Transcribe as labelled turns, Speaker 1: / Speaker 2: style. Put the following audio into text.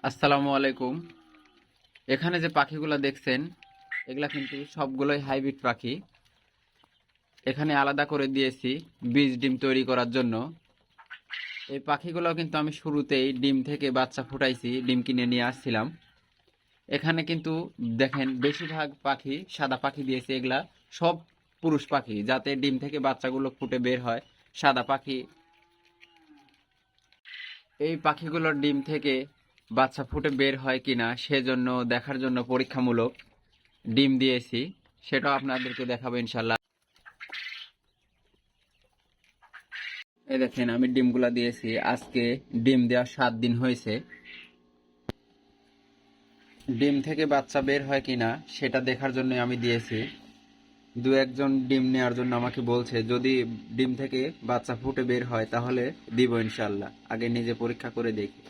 Speaker 1: আসসালামু আলাইকুম। এখানে যে পাখিগুলো দেখছেন এগুলা কিন্তু সবগুলোই হাইব্রিড পাখি। এখানে আলাদা করে দিয়েছি বীজ ডিম তৈরি করার জন্য। এই পাখিগুলো কিন্তু আমি শুরুতেই ডিম থেকে বাচ্চা ফুটাইছি, ডিম কিনে নিয়ে আসছিলাম। এখানে কিন্তু দেখেন বেশিরভাগ পাখি সাদা পাখি দিয়েছি, এগুলা সব পুরুষ পাখি, যাতে ডিম থেকে বাচ্চাগুলো ফুটে বের হয়। সাদা পাখি, এই পাখিগুলোর ডিম থেকে বাচ্চা ফুটে বের হয় কিনা সেজন্য দেখার জন্য পরীক্ষামূলক ডিম দিয়েছি, সেটাও আপনাদেরকে দেখাবো ইনশাল্লাহ। এই দেখেন আমি ডিমগুলা দিয়েছি, আজকে ডিম দেওয়া 7 দিন হয়েছে। ডিম থেকে বাচ্চা বের হয় কিনা সেটা দেখার জন্য আমি দিয়েছি। দু একজন ডিম নেওয়ার জন্য আমাকে বলছে, যদি ডিম থেকে বাচ্চা ফুটে বের হয় তাহলে দিব ইনশাল্লাহ, আগে নিজে পরীক্ষা করে দেখি।